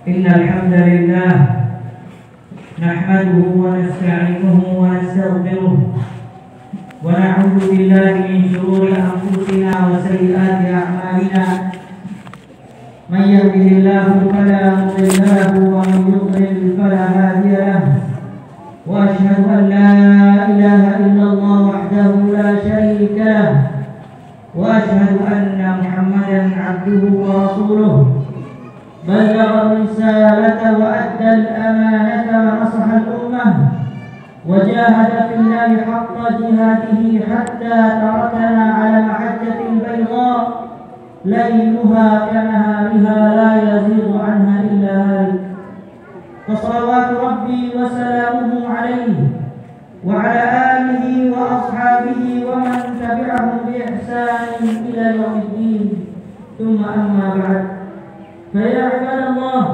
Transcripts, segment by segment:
إن الحمد لله نحمده ونستعينه ونستغفره ونعوذ بالله من شرور أنفسنا وسيئات أعمالنا من يهده الله فلا مضل له ومن يضلل فلا هادي له وأشهد أن لا إله إلا الله وحده لا شريك له وأشهد أن محمدا عبده ورسوله بلغ الرسالة وأدى الأمانة ونصح الأمة وجاهد في الله حق جهاده حتى تركنا على محجة بيضاء ليلها كنهارها لا يزيغ عنها إلا هالك فصلوات ربي وسلامه عليه وعلى آله وأصحابه ومن تبعهم بإحسان إلى يوم الدين ثم أما بعد فيا عباد الله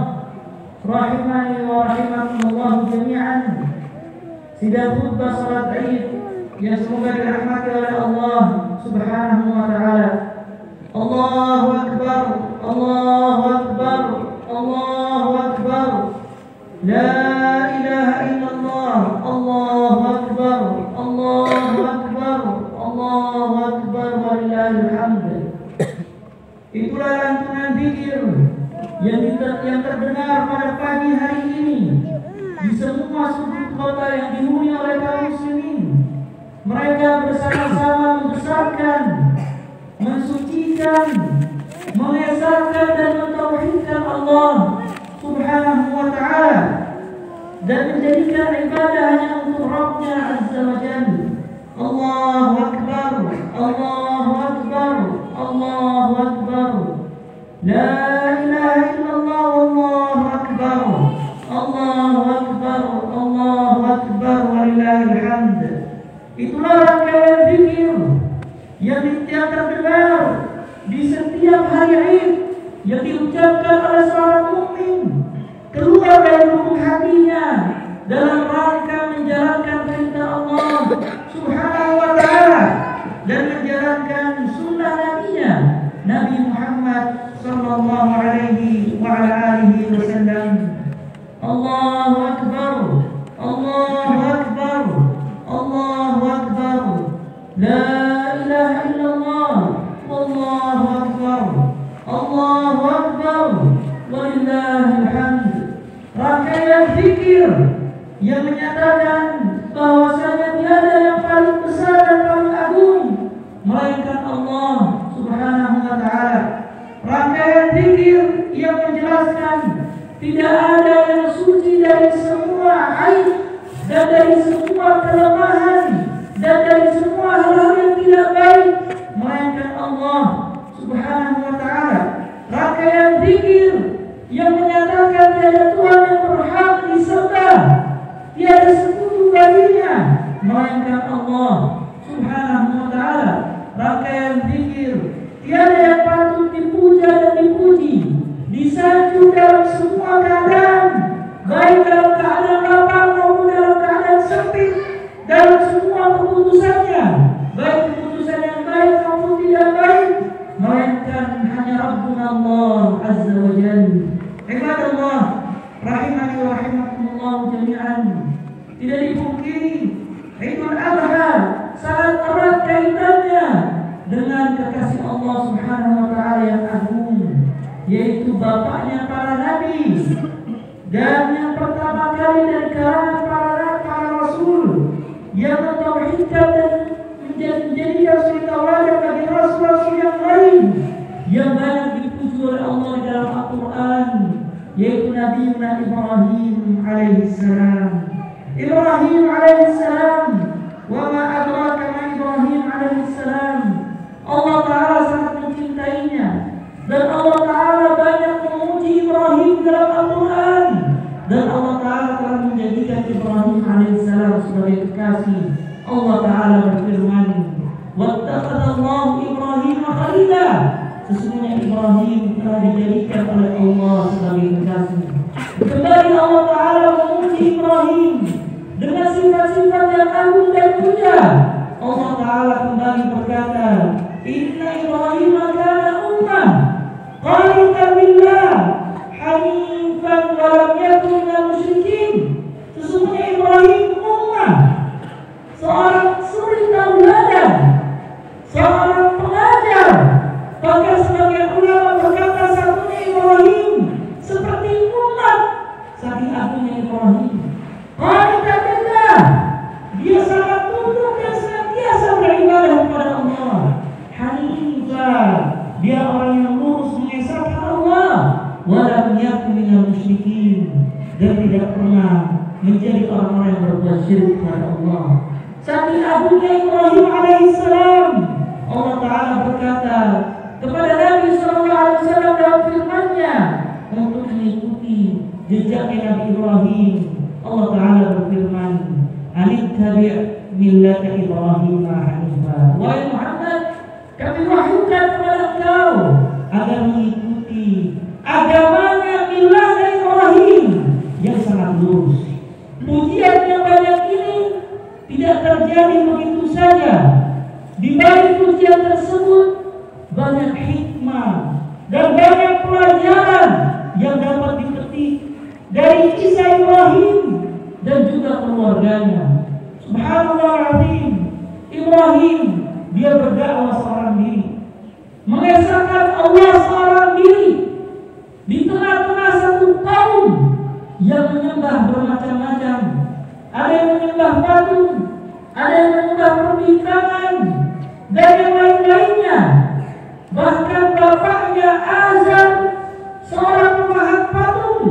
rahimani wa rahimakumullah jami'an. Sidang khutbah salat Id yang semoga dirahmati oleh Allah Subhanahu wa taala. Allahu akbar, Allahu akbar, Allahu akbar. La ilaha illallah, Allahu akbar, Allahu akbar, Allahu akbar walillahil hamd. Itulah lantunan zikir yang terdengar pada pagi hari ini di semua sudut kota yang dihuni oleh kaum muslimin. Mereka bersama-sama membesarkan, mensucikan, mengesahkan dan mentauhidkan Allah Subhanahu wa taala dan menjadikan ibadah hanya untuk Rabbnya Azza wa Jalla. Allahu akbar, Allahu akbar, Allahu akbar. La ilaha illallah wallahu akbar. Allahu akbar, Allahu akbar walillahil hamd. Itulah rangkaian zikir yang terdengar di setiap hari Id yang diucapkan oleh seorang mukmin keluar dari lubuk hatinya dalam rangka menjalankan perintah Allah Subhanahu wa taala dan menjalankan sunnah Nabi-Nya Nabi Muhammad sallallahu alaihi wa ala alihi wasallam. Allahu akbar, Allahu akbar, Allahu akbar. La ilaha illallah, wallahu akbar, Allahu akbar, walillahil hamd. Rangkaian zikir yang menyatakan bahwasanya tiada yang paling besar dan paling agung melainkan Allah Subhanahu wa taala. Rangkaian zikir yang menjelaskan tidak ada yang suci dari semua aib dan dari semua kelemahan dan dari semua hal-hal yang tidak baik melainkan Allah Subhanahu wa taala. Rangkaian zikir yang menyatakan tiada Tuhan yang berhak disembah, tiada sekutu baginya melainkan Allah Subhanahu wa taala. Rangkaian zikir tiada yang patut dipuja dan dipuji, disanjung dalam semua keadaan, baik dalam keadaan lapang maupun dalam keadaan sempit, dalam semua keputusannya, baik keputusan yang baik maupun tidak baik, melainkan hanya Rabbuna Allah Azza wa Jalla. Ibadallah rahimani wa rahimakumullah jami'an. Tidak dipungkiri Idul Adha sangat erat kaitannya dengan kekasih Allah Subhanahu wa taala yang agung, yaitu bapaknya para nabi dan yang pertama kali dari kalangan para rasul yang mentauhidkan dan menjadikan suri tauladan bagi rasul-rasul yang lain yang banyak dipuji oleh Allah di dalam Al-Quran, yaitu Nabi Ibrahim alaihissalam. Ibrahim alaihissalam, wa ma adraka ma Ibrahim alaihissalam. Allah Ta'ala sangat mencintainya dan Allah Ta'ala banyak memuji Ibrahim dalam Al-Quran, dan Allah Ta'ala telah menjadikan Ibrahim alaihissalam sebagai kekasih. Allah Ta'ala berfirman, wattaqadallahu Ibrahim khalila. Sesungguhnya Ibrahim telah dijadikan oleh Allah sebagai kekasih. Kembali Allah Ta'ala memuji Ibrahim dengan sifat-sifat yang agung dan mulia. Allah Ta'ala kembali berkata, inna Ibrahim kana ummah qanitan billah hanifan menyebutkan walam yakun minal musyrikin. Sesungguhnya Ibrahim ummah, seorang suri tauladan, seorang pengajar. Bahkan sebagian ulama berkata satunya Ibrahim seperti umat, saking agungnya Ibrahim. Qanitatullah, dia sangat tunduk dan senantiasa beribadah kepada Allah. Hanifah, dia orang yang lurus mengesahkan Allah. Walam yakun minal musyrikin, dan tidak pernah menjadi orang-orang yang berbuat syirik kepada Allah. Saking agungnya Ibrahim alaihissalam, Allah Ta'ala berkata kepada Nabi SAW dalam firman-Nya untuk mengikuti jejaknya Nabi Ibrahim. Allah Ta'ala berfirman, anittabi' millata Ibrahim hanifah. Wahai Muhammad, kami wahyukan kepada engkau agar mengikuti agamanya millata Ibrahim yang sangat lurus. Pujian yang banyak ini tidak terjadi begitu saja. Di balik pujian tersebut banyak hikmah dan banyak pelajaran yang dapat dipetik dari kisah Ibrahim dan juga keluarganya. Subhanallahirrahim, Ibrahim dia berdakwah seorang diri, mengesahkan Allah seorang diri di tengah-tengah satu kaum yang menyembah bermacam-macam. Ada yang menyembah patung, ada yang menyembah perbintangan, dan yang lain-lainnya. Bahkan bapaknya Azar, seorang pemahat patung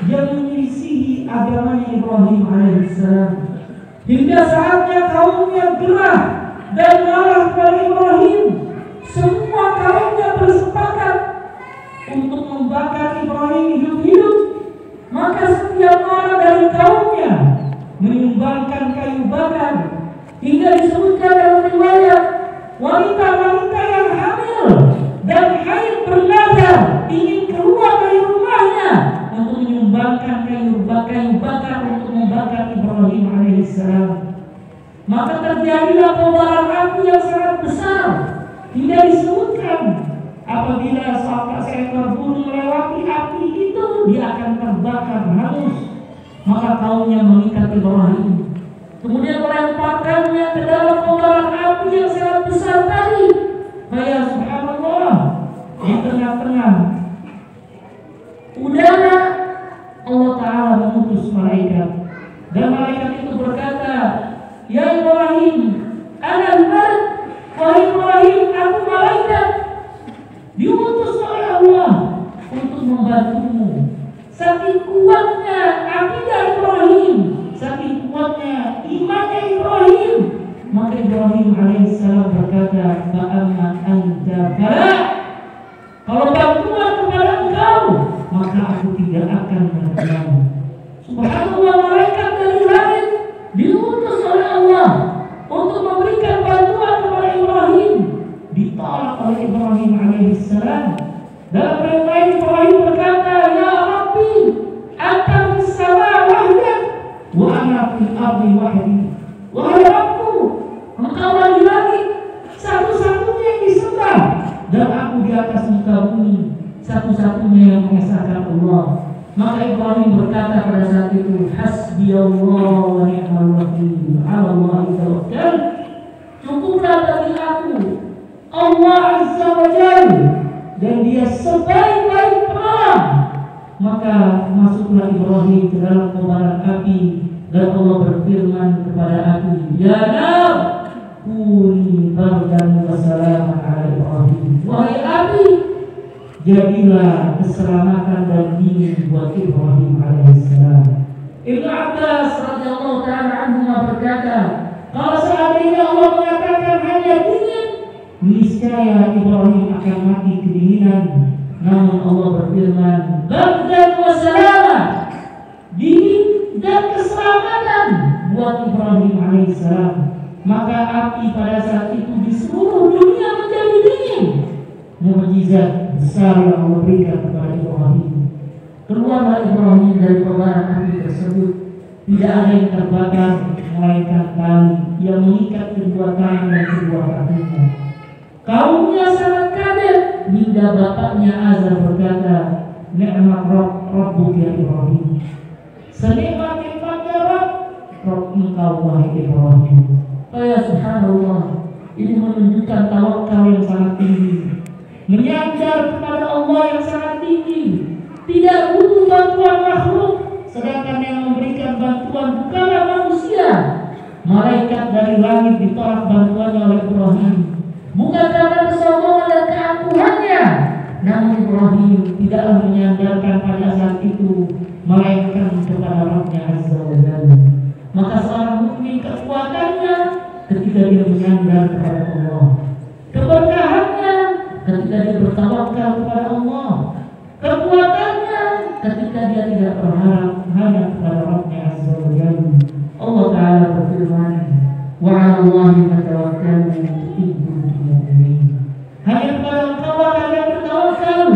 yang menyelisihi agamanya Ibrahim alaihissalam. Hingga saatnya kaumnya gerah dan marah kepada Ibrahim. Semua kaumnya bersepakat untuk membakar Ibrahim hidup-hidup. Maka setiap orang dari kaumnya menyumbangkan kayu bakar, hingga disebutkan dalam riwayat wanita-wanita yang hamil dan haid bernazar ingin keluar dari rumahnya untuk menyumbangkan kayu bakar untuk membakar Ibrahim alaihissalam. Maka terjadilah kobaran api yang sangat besar, hingga disebutkan apabila seekor burung melewati api itu dia akan terbakar hangus. Maka kaumnya mengikat Ibrahim, kemudian melemparkannya ke dalam kobaran api yang sangat besar tadi. Kaya subhanallah, di tengah-tengah udara Allah Ta'ala mengutus malaikat, dan malaikat itu berkata, ya Ibrahim, ana al-malak, wahai Ibrahim, aku malaikat diutus oleh Allah untuk membantumu. Saking kuatnya akidah Ibrahim, saking kuatnya imannya Ibrahim, maka Ibrahim alaihissalam berkata, fa'amma anta fala, kalau bantuan kepada engkau, maka aku tidak akan menerima. Subhanallah, malaikat dari langit diutus oleh Allah untuk memberikan bantuan kepada Ibrahim, ditolak oleh Ibrahim alaihissalam. Dalam riwayat Ibrahim berkata, ya Rabbi, anta fis sama wahdak wa ana fil ardi wahdi. Wahai Rabbku, engkau di langit satu-satunya yang disembah, dan aku di atas muka bumi satu-satunya yang mengesahkan Allah. Maka Ibrahim berkata pada saat itu, hasbiyallah wa ni'mal wakil, 'ala Allahi tawakkal. Cukuplah bagi aku Allah Azza wa Jalla, dan dia sebaik-baik penolong. Maka masuklah Ibrahim ke dalam kobaran api, dan Allah berfirman kepada api, ya nar kuni bardan wa salaman ala Ibrahim. Wahai api, jadilah keselamatan dan dingin buat Ibrahim alaihissalam. Ibnu Abbas radhiyallahu ta'ala anhu berkata, kalau seandainya Allah mengatakan hanya dingin, niscaya Ibrahim akan mati kedinginan. Namun Allah berfirman, bardan wa salaman, dingin dan keselamatan buat Ibrahim alaihissalam. Maka api pada saat itu di seluruh dunia menjadi dingin. Mukjizat besar yang Allah berikan kepada Ibrahim. Keluarlah Ibrahim dari kobaran api tersebut. Tidak ada yang terbakar melainkan tali yang mengikat kedua tangan dan kedua kakinya. Kaumnya sangat kaget hingga bapaknya Azar berkata, ni'mat Rabb, Rabbuk ya Ibrahim. Senikmat-nikmatnya Rabb engkau wahai Ibrahim. Ya subhanallah, ini menunjukkan tawakal yang sangat tinggi, menyandar kepada Allah yang sangat tinggi, tidak butuh bantuan makhluk, sedangkan yang memberikan bantuan bukanlah manusia. Malaikat dari langit ditolak bantuannya oleh Ibrahim, bukan karena kesombongan dan keangkuhannya, namun Ibrahim tidaklah menyandarkan pada saat itu, melainkan kepada Rabbnya Azza wa Jalla. Maka seorang mukmin kekuatannya ketika dia menyandar kepada Allah, keberkahannya ketika dia bertawakal kepada Allah, kekuatannya ketika dia tidak berharap hanya kepada Rabbnya Azza wa Jalla. Allah Ta'ala berfirman, wa 'ala Allahi fatawakkalu in kuntum mu'minin. Hanya kepada Allah kalian bertawakal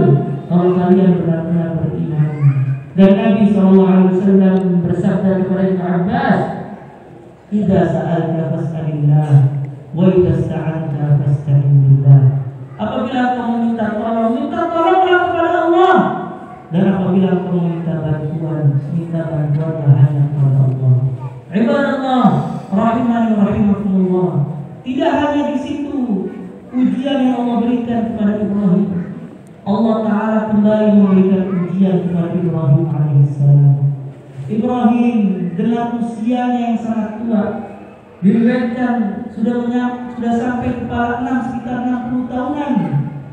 kalau kalian benar-benar beriman. Dan Nabi SAW bersabda kepada Ibnu Abbas, "Idza sa'alta fas'alillah, wa idza ista'anta fasta'in billah." Apabila kamu minta tolonglah kepada Allah. Dan apabila kamu minta bantuanlah hanya kepada Allah. Ibadallah, rahimani wa rahimakumullah. Tidak hanya di situ ujian yang Allah berikan kepada Ibrahim. Allah Ta'ala kembali memberikan ujian kepada Ibrahim alaihissalam. Ibrahim dengan usianya yang sangat tua, diriwayatkan sudah sampai kepala 6 sekitar 60 tahunan,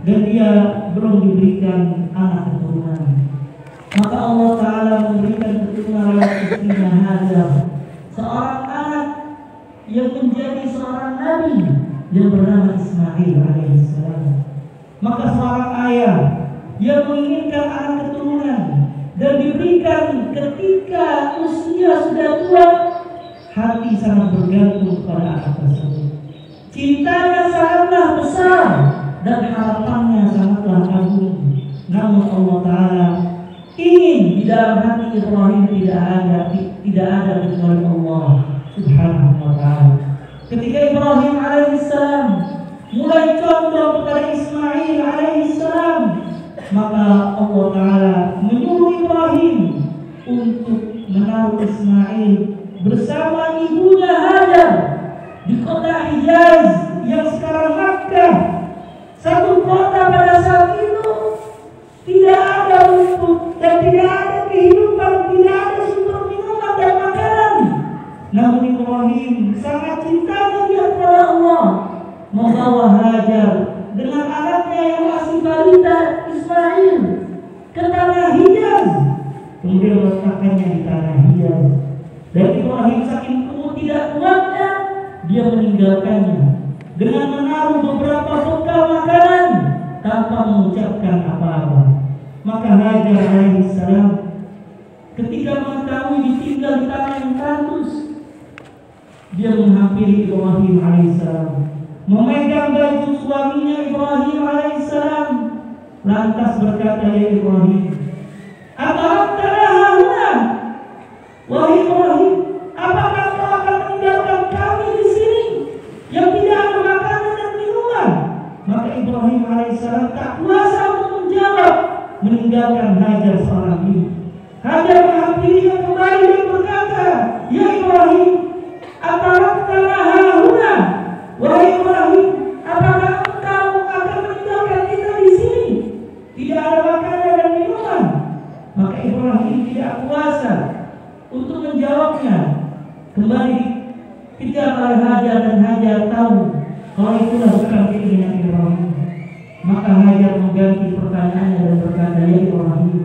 dan dia belum diberikan anak keturunan. Maka Allah Ta'ala memberikan keturunan lewat istrinya Hajar, seorang anak yang menjadi seorang nabi yang bernama Ismail alaihissalam. Maka seorang ayah yang menginginkan anak keturunan dan diberikan ketika usia sudah tua, hati sangat bergantung kepada anak tersebut. Cintanya sangatlah besar dan harapannya sangatlah agung. Namun Allah Ta'ala ingin di dalam hati Ibrahim tidak ada kecuali Allah Subhanahu wa Ta'ala. Ketika Ibrahim alaihissalam mulai condong kepada Ismail alaihissalam, maka Allah Ta'ala menyuruh Ibrahim untuk menaruh Ismail bersama ibunya Hajar di kota Hijaz yang sekarang Makkah, satu kota pada saat itu tidak ada rumput dan tidak ada kehidupan, tidak ada sumber minuman dan makanan. Namun Ibrahim sangat cintanya dia kepada Allah, membawa Hajar dengan anaknya yang masih balita Ismail ke tanah Hijaz, kemudian meletakkannya di tanah Hijaz. Dan Ibrahim saking tidak kuatnya, dia meninggalkannya dengan menaruh beberapa bekal makanan tanpa mengucapkan apa-apa. Maka Hajar alaihissalam ketika mengetahui ditinggal di tanah yang tandus, dia menghampiri Ibrahim alaihissalam, memegang baju suaminya Ibrahim alaihissalam, lantas berkata, ya Ibrahim, wahai Ibrahim, apakah kau akan meninggalkan kami di sini yang tidak ada makanan dan minuman? Maka Ibrahim alaihissalam tak kuasa untuk menjawab, meninggalkan Hajar seorang ibu. Hajar menghampirinya kembali dan berkata, ya Ibrahim, wahai Ibrahim, apakah engkau akan meninggalkan kita di sini? Tidak ada makanan dan minuman. Maka Ibrahim tidak kuasa untuk menjawabnya. Kembali dikejar oleh Hajar, dan Hajar tahu kalau itulah bukan keinginan Ibrahim. Maka Hajar mengganti pertanyaannya dan berkata, ya Ibrahim,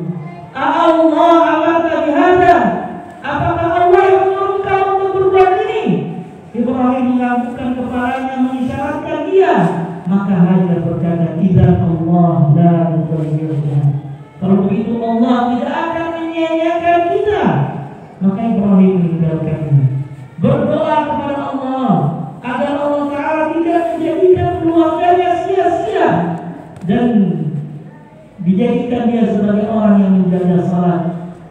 Allah amarta bihadza? Apakah Allah yang menyuruh engkau untuk berbuat ini? Ibrahim menganggukkan kepalanya mengisyaratkan dia. Maka Hajar berkata, idzan Allah la yudhilluna. Kalau begitu Allah tidak akan menyia-nyiakan kita. Maka Ibrahim meninggalkannya, berdoa kepada Allah agar Allah Ta'ala tidak menjadikan keluarganya sia-sia dan dijadikan dia sebagai orang yang menjaga salat.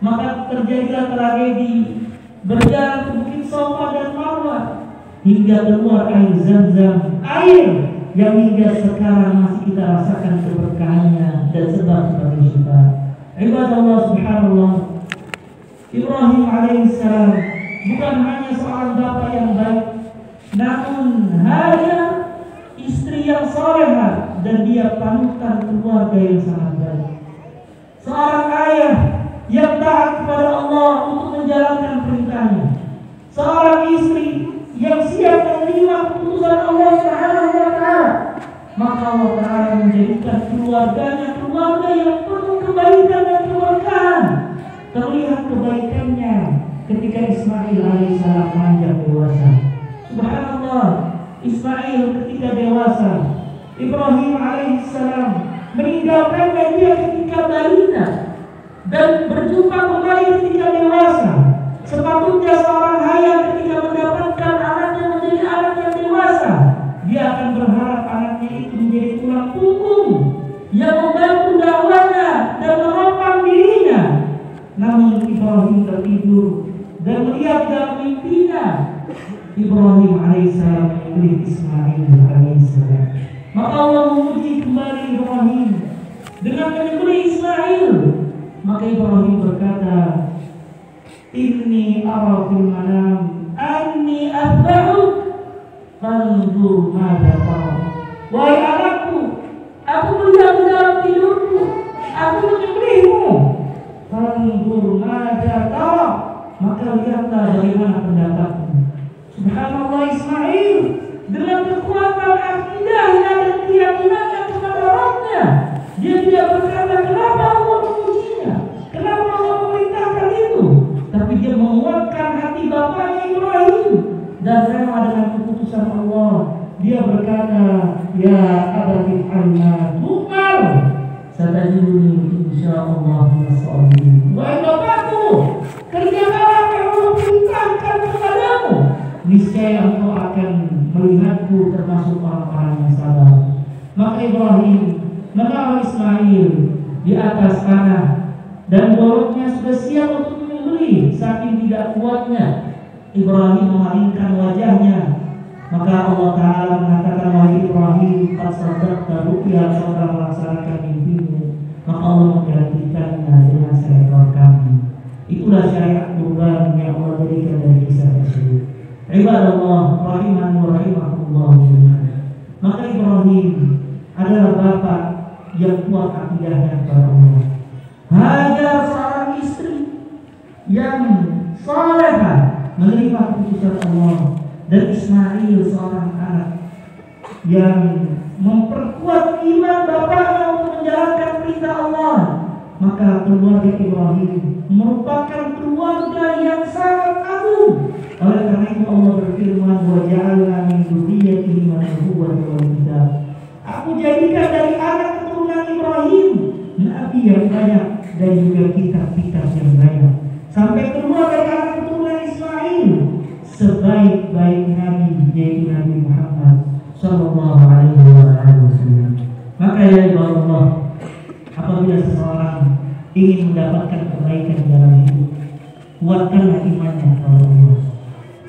Maka terjadilah tragedi, berjalan ke Bukit Safa dan Marwah hingga keluar air Zam-Zam, air yang hingga sekarang masih kita rasakan keberkahannya dan sebab sebagai syifa. Ibadallah subhanallah, Ibrahim alaihissalam bukan hanya seorang bapak yang baik, namun hanya istri yang salehah dan dia panutan keluarga yang sangat baik. Seorang ayah yang taat kepada Allah untuk menjalankan perintahnya. Seorang istri yang siap menerima keputusan Allah Subhanahu wa taala. Maka Allah Ta'ala menjadikan keluarganya keluarga yang penuh kebaikan dan keberkahan. Terlihat kebaikannya ketika Ismail alaihissalam menanjak dewasa. Subhanallah, Ismail ketika dewasa, Ibrahim alaihissalam meninggalkannya dia ketika balita dan berjumpa kembali ketika dewasa. Sepatutnya seorang ayah ketika mendapatkan anaknya menjadi anak yang dewasa, dia akan berharap anaknya itu menjadi tulang punggung yang membantu dakwahnya dan menopang dirinya. Namun Ibrahim tertidur dan melihat dalam mimpinya Ibrahim alaihissalam memilih Ismail alaihissalam. Maka Allah memuji kembali Ibrahim dengan menyembelih Ismail. Maka Ibrahim berkata, Inni ara fil manam anni adbahuk fanzur madza tara. Wahai anakku, aku melihat dalam tidurku, aku menyembelihmu. Fanzur madza tara, maka lihatlah bagaimana pendapatmu. Subhanallah, Ismail dengan kekuatan akidahnya dan keyakinannya kepada Rabbnya, dia tidak berkata kenapa Allah memujinya, kenapa Allah memerintahkan itu, tapi dia menguatkan hati bapaknya Ibrahim dan rela dengan keputusan Allah. Dia berkata, ya abati anna tu'mar satajiduni insyaallah as-sabirin. Wahai bapakku, kerjakanlah apa yang Allah perintahkan kepadamu, niscaya engkau akan melihatku termasuk orang-orang yang sabar. Maka Ibrahim menaruh Ismail di atas tanah dan boloknya sudah siap untuk menyembelih. Saking tidak kuatnya Ibrahim memalingkan wajahnya, maka Allah Ta'ala mengatakan, wahai Ibrahim, qad sadaqta ru'ya, kau telah melaksanakan mimpimu. Maka Allah menggantikannya dengan seekor kambing. Itulah syariat kurban yang Allah berikan dari kisah tersebut. Ibadallah rahimani wa rahimakumullah. Maka Ibrahim adalah bapak yang kuat akidahnya kepada Allah. Hajar seorang istri yang salehah menerima keputusan Allah, dan Ismail seorang anak yang memperkuat iman bapaknya untuk menjalankan perintah Allah. Maka keluarga Ibrahim merupakan keluarga yang sangat agung. Oleh karena itu Allah berfirman, wa ja'alna min dzurriyyatihi man nubuwwatan wal kitab. Aku jadikan dari anak keturunan Ibrahim nabi yang banyak dan juga kitab-kitab yang banyak, sampai keluar dari anak keturunan Ismail sebaik-baik nabi, yaitu Nabi Muhammad sallallahu alaihi wasallam. Maka ya Allah, apabila seseorang ingin mendapatkan kebaikan dalam hidup, kuatkanlah imannya kepada Allah.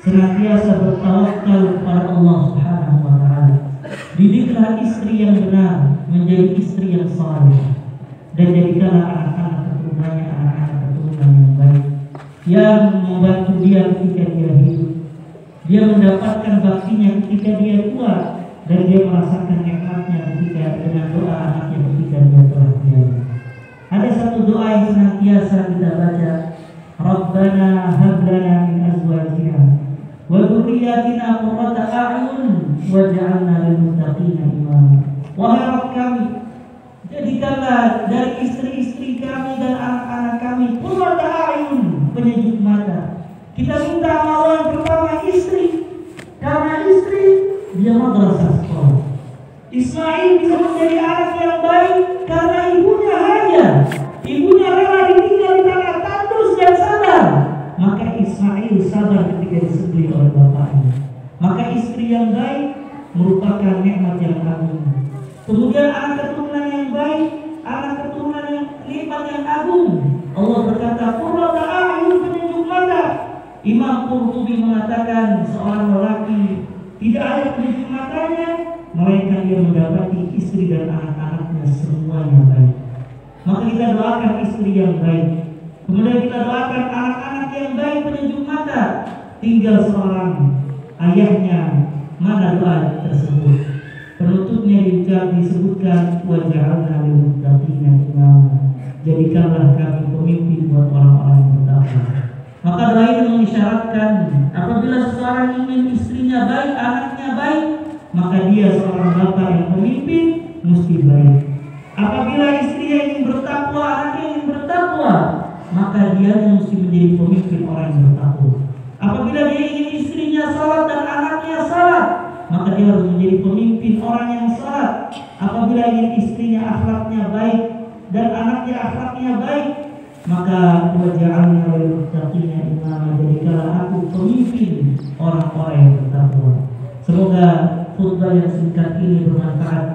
Senantiasa bertawakal kepada Allah Subhanahu wa taala. Didiklah istri yang benar menjadi istri yang saleh, dan jadikanlah anak-anak keturunannya anak-anak keturunan yang baik, yang membantu dia ketika dia hidup. Dia mendapatkan baktinya ketika dia tua, dan dia merasakan nikmatnya ketika dengan doa anaknya ketika dia telah tiada. Ada satu doa yang senantiasa kita baca, Rabbana hab lana min azwajina wa dzurriyyatina qurrata a'yun waj'alna lil muttaqina imama. Wahai Rabb kami, jadikanlah dari istri-istri kami dan anak-anak kami qurrata a'yun, penyejuk mata. Kita minta amalan pertama istri, karena istri dia madrasah sekolah. Ismail bisa menjadi anak yang baik karena ibunya haja. Ibunya rela ditinggal di tanah tandus dan sabar. Maka Ismail sabar ketika disembelih oleh bapaknya. Maka istri yang baik merupakan nikmat yang agung. Kemudian anak keturunan yang baik, anak keturunan yang nikmat yang agung. Allah berkata, qurrata a'yun, penyejuk mata. Imam Qurtubi mengatakan seorang lelaki tidak ada penyejuk matanya melainkan dia mendapati istri dan anak-anaknya semuanya baik. maka kita doakan istri yang baik. Kemudian kita doakan anak-anak yang baik penyejuk mata. Tinggal seorang ayahnya, mana doa tersebut? Penutupnya disebutkan waj'alna lil muttaqina imama. Jadikanlah kami pemimpin buat orang-orang yang bertakwa. Maka doa ini mengisyaratkan apabila seseorang ingin istrinya baik, anaknya baik, maka dia seorang bapak yang pemimpin mesti baik. Apabila istrinya ingin bertakwa, anaknya ingin bertakwa, maka dia mesti menjadi pemimpin orang yang bertakwa. Apabila dia ingin istrinya salat dan anaknya salat, maka dia harus menjadi pemimpin orang yang salat. Apabila ingin istrinya akhlaknya baik dan anaknya akhlaknya baik, maka waj'alna lil muttaqina imama. Jadikanlah aku pemimpin orang-orang yang bertakwa. Semoga khutbah yang singkat ini bermanfaat.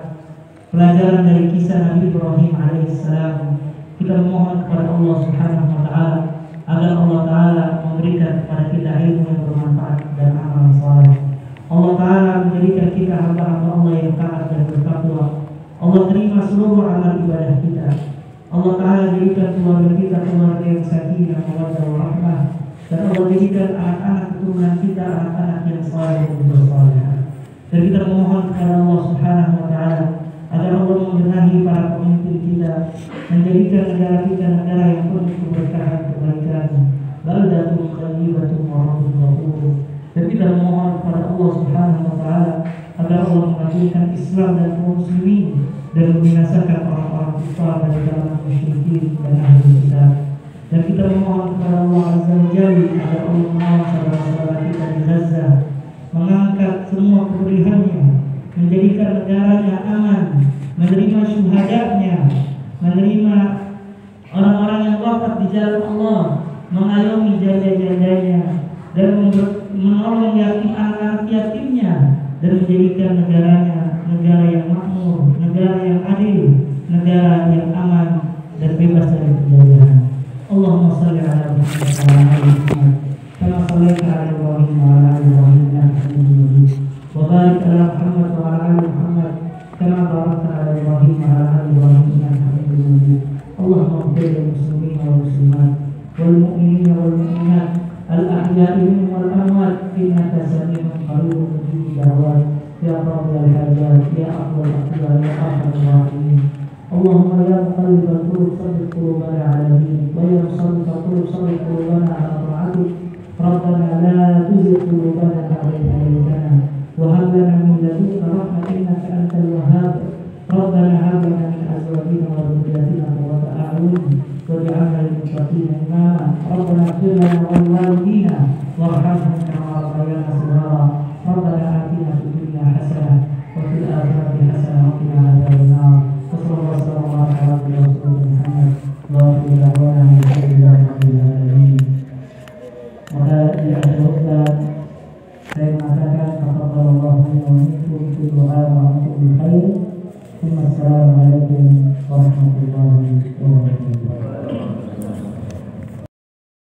Pelajaran dari kisah Nabi Ibrahim alaihissalam, kita memohon kepada Allah Subhanahu wa taala agar Allah taala memberikan kepada kita ilmu yang bermanfaat dan amal saleh. Allah taala menjadikan kita hamba-hamba Allah yang taat dan bertakwa. Allah terima seluruh amal ibadah kita. Allah taala jadikan keluarga kita keluarga yang sakinah, mawaddah, warahmah. Dan Allah jadikan anak-anak keturunan kita anak-anak yang saleh dan bersaleh. Dan kita memohon kepada Allah Subhanahu wa taala agar Allah membenahi para pemimpin kita, menjadikan negara kita negara yang penuh keberkahan, kebaikan, baldatun thayyibatun wa rabbun ghafur. Dan kita memohon kepada Allah Subhanahu wa taala agar Allah mengabulkan Islam dan kaum muslimin dan membinasakan orang-orang kufar dari kalangan musyrikin dan ahli kitab. Dan kita memohon kepada Allah Azza wa Jalla agar Allah menolong saudara-saudara kita di Gaza, mengangkat semua kepedihannya, menjadikan negaranya aman, menerima syuhadanya, menerima orang-orang yang wafat di jalan Allah, mengayomi janda-jandanya, dan menolong yatim anak-anak yatimnya, dan menjadikan negaranya negara yang makmur, negara yang adil, negara yang aman dan bebas dari penjajahan. Allahumma shalli ala Muhammad wa ala ali Muhammad kama shallaita ala Ibrahim wa ala ali Ibrahim innaka Hamidum Majid. Wa barik ala Muhammad wa ala ali Muhammad kama barakta ala Ibrahim wa ala ali Ibrahim innaka Hamidum Majid. Allahumma ighfir lil muslimin wal muslimat wal mu'minin wal mu'minat al ahya'i minhum wal amwat innaka sami'un qaribun mujibud da'wat ya rabbal hajat ya afdal aqwal ya arhamar rahimin. Allahumma ya muqallibal qulub tsabbit qulubana ala dinik wa ya musarrifal qulub sarrif qulubana ala ta'atik. Rabbana la tuzigh qulubana ba'da idh hadaytana wa hab lana min ladunka rahmatan innaka antal wahhab. Rabbana hab lana min azwajina wa dhurriyyatina qurrata a'yun waj'alna lil muttaqina imama. Rabbana ighfir lana wa liwalidina warhamhum kama rabbayana shighara. Rabbana atina fid dunya hasanah wa fil akhirati hasanah wa qina adzaban nar. Wassalamualaikum warahmatullahi wabarakatuh. Maka di akhir khutbah saya mengatakan taqabbalallahu minna wa minkum fi du'a wa antum bil khair. Assalamualaikum warahmatullahi wabarakatuh.